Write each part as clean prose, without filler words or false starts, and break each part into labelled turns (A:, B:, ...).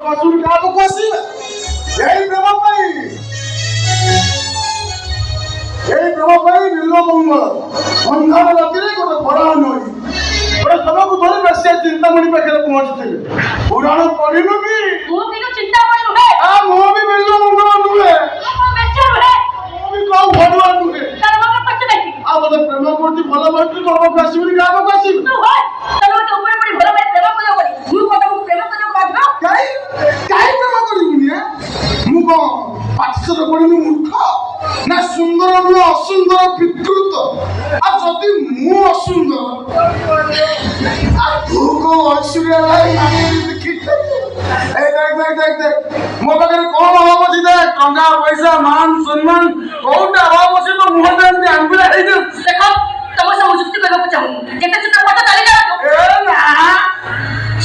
A: ବାସୁରୀ କାହାକୁ ଆସିବେ ଏଇ ପ୍ରେମ ପାଇଁ ବିଲ ମଙ୍ଗଳ ଅନ୍ଧାର ରାତିରେ ଗୋଟେ ଖରା ନଈ ଗୋଟେ ସମୟକୁ ଧରି ବେଶୀ ଚିନ୍ତାମଣି ପାଖରେ ପହଞ୍ଚିଥିଲେ ପୁରାଣ ପଢିଲୁ କି
B: ମୁଁ କିନ୍ତୁ ଚିନ୍ତାମଣି ନୁହେଁ
A: ମୁଁ ବି ବିଲ ମଙ୍ଗଳ ନୁହେଁ ମୁଁ ବି କଉ ଭଡୁଆ ନୁହେଁ ଆଉ ମୋତେ ପ୍ରେମ କରୁଛି ଭଲ ପାଉଛି ତମକୁ ଆସିବିନି କାହାକୁ ଆସିବି କାହିଁ ପ୍ରେମ କରିବୁନି ମୁଁ କଣ ପାଠଶାଠ ପଢିନି ମୂର୍ଖ ନା ସୁନ୍ଦର ନୁହେଁ ଅସୁନ୍ଦର ବିକୃତ ଆଉ ଯଦି ମୁଁ ଅସୁନ୍ଦର ଆଉ ତୁ କଣ ଐଶ୍ୱର୍ଯ୍ୟା ରାୟ ମୋ ପାଖରେ କଣ ଅଭାବ ଅଛି ଦେଖ ଟଙ୍କା ପଇସା ମାନ ସମ୍ମାନ କୋଉଟା ଅଭାବ ଅଛି ତ ମୁହଁଟା ଏମିତି ଆମ୍ବିଳା ହେଇଯାଉ
B: ଦେଖ ତମ ସହ ଯୁକ୍ତି କରିବାକୁ ଚାହୁଁନି ଯେତେ ଚିନ୍ତା ପଛ ଚାଲି ଯାଅ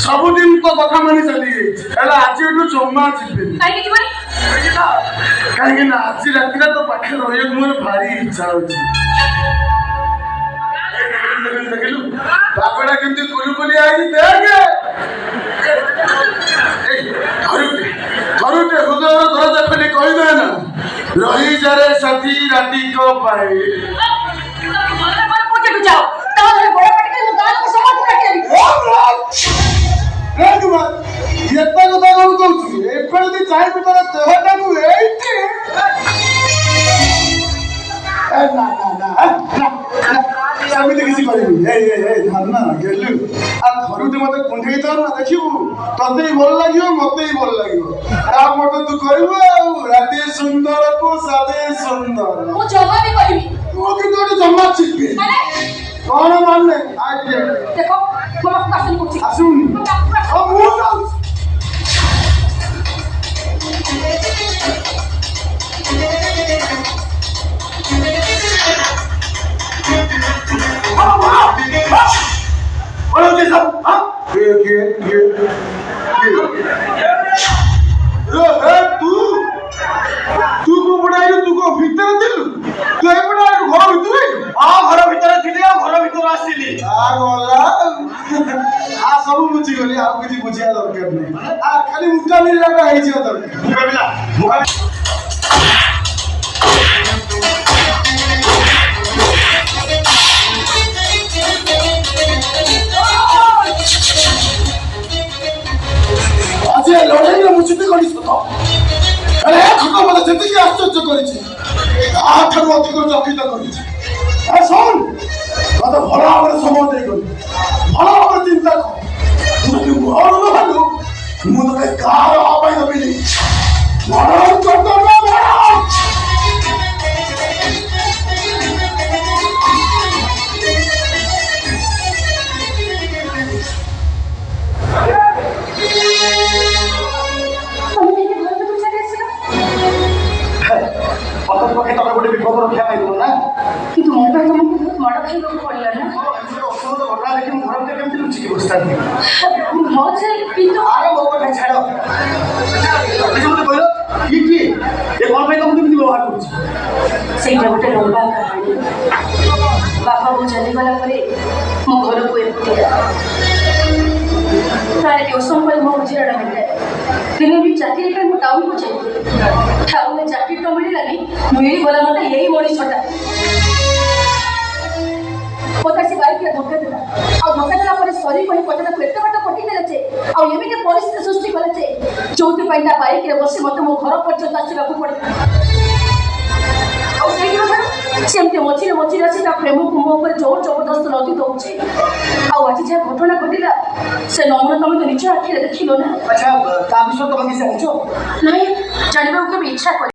A: ସବୁଦିନ ତ କଥା ମାନି ଚାଲିଯାଇଛି ହେଲେ ଆଜି ଏଠୁ ଜମା ଯିବିନି
B: କାହିଁକି ଯିବନି
A: କାହିଁକି ନା ଆଜି ରାତିରେ ତ ପାଖରେ ରହିବାକୁ ମୋର ଭାରି ଇଚ୍ଛା ହଉଛି ଦେଖିଲୁ ବାପଟା କେମିତି କୁଲୁକୁଲି ଆଇଛି ଦେଖେ ଥରୁଟେ ହୃଦୟର ଦରଜା ଖୋଲି କହିଦେ ନା ରହିଯାରେ ସାଥୀ ରାତିକ ପାଇଁ ଏତେ କଥା କଣ କହୁଛୁ ଏବେ ଯଦି ଚାହିଁବି ତୋର ଦେହଟାକୁ ଏଇଠି ସେମିତି କିଛି କରିବି ଧାନ ଗେଲୁ ଆଉ ଥରୁଟେ ମତେ କୁଣ୍ଢେଇ ଦଉ ନା ଦେଖିବୁ ତତେ ବି ଭଲ ଲାଗିବ ମତେ ବି ଭଲ ଲାଗିବ ଆଉ ମତେ ତୁ କରିବୁ ଆଉ ରାତି ସୁନ୍ଦରକୁ ସାଦେ ସୁନ୍ଦର
B: ମୁଁ ଜମା ବି କରିବି
A: ତୁ କିନ୍ତୁ ଗୋଟେ ଜମା ଚିପି କଣ ମାନେ
B: ଦେଖ ମୋ ପାଖକୁ କରୁଛି
A: ଆସୁନି ମୁଁ ଯାଉଛି ତୁ ଭିତରେ ଥିଲୁ ତୁ ଏପଟେ ଘର ଭିତରେ ଘର ଭିତରେ ଥିଲି ଆଉ ଘର ଭିତରେ ଆସିଲି ସବୁ ବୁଝିଗଲି ଆଉ କିଛି ବୁଝିବା ଦରକାର ନାହିଁ ଖାଲି ମୁକାବିଲା ହେଇଯିବା ଦରକାର ଆଜି ଲଢେଇରେ ମୁଁ ଜିତି କରିଛି ହେଲେ ମତେ ଯେତିକି ଆଶ୍ଚର୍ଯ୍ୟ କରିଛି ତାଠାରୁ ଅଧିକ ଚକିତ କରିଛି ଶୁଣ ମତେ ଭଲ ଭାବରେ ସମୟ ଦେଇଗଲି ଭଲ ଭାବରେ ଚିନ୍ତା କର ଯଦି ମୋର ନ ଭାଲୁ ମୁଁ ତତେ କାହାର ପାଇଁ ଦେବିନି ପକ୍ଷେ ତମେ ଗୋଟେ ବିପଦ ରକ୍ଷା ପାଇବ ନା
B: କିନ୍ତୁ ମୋ ପାଇଁ ତମକୁ ବହୁତ ମାଡ଼ ଖାଇବାକୁ ପଡ଼ିଲା ନା
A: ଘଟଣା ଦେଖି ମୁଁ ଘର ଭିତରେ କେମିତି ଲୁଚିକି ବସିଥାନ୍ତି
B: ହଁ ଯେ କିନ୍ତୁ
A: ମୋ କଥା ଛାଡ଼ ମତେ କହିଲ କିଏ ଏ କଣ ପାଇଁ ତମକୁ କେମିତି ବ୍ୟବହାର କରୁଛି
B: ସେଇଟା ଗୋଟେ ଲମ୍ବା କାହାଣୀ ବାପା ବୋଉ ଚାଲିଗଲା ପରେ ମୋ ଘରକୁ ଏକୁଟିଆ ତାର ଟ୍ୟୁସନ କରି ମୋ ବୁଝିବାଟା ମିଳିଥାଏ ଦିନେ ବି ଚାକିରି ପାଇଁ ମୁଁ ଟାଉନକୁ ଯାଇଥିଲି ଟାଉନରେ ଚାକିରି ତ ମିଳିଲାନି ମିଳିଗଲା ମତେ ଏଇ ମଣିଷଟା ମତେ ସେ ବାଇକରେ ଧକ୍କା ଦେଲା ଆଉ ଧକ୍କା ଦେଲା ପରେ ସରି କହି ପଚାରକୁ ଏତେ ବାଟ ପଠେଇଦେଲା ଯେ ଆଉ ଏମିତି ପରିସ୍ଥିତି ସୃଷ୍ଟି କଲା ଯେ ଯୋଉଥିପାଇଁ ତା ବାଇକରେ ବସି ମତେ ମୋ ଘର ପର୍ଯ୍ୟନ୍ତ ଆସିବାକୁ ପଡ଼ିଲା ଆଉ ସେଇଦିନ ଠାରୁ ସେମିତି ମଝିରେ ଆସି ତା ପ୍ରେମକୁ ମୋ ଉପରେ ଜୋର ଜବରଦସ୍ତ ଲଦି ଦେଉଛି ଆଉ ଆଜି ଯାହା ଘଟଣା ଘଟିଲା ସେ ନମୁନା ତମେ ତ ନିଜ ଆଖିରେ ଦେଖିଲ ନା
A: ଆଚ୍ଛା ତା ବିଷୟରେ ତମେ କିଛି ଜାଣିଛ
B: ନାଇଁ ଜାଣିବାକୁ କେବେ ଇଚ୍ଛା କରି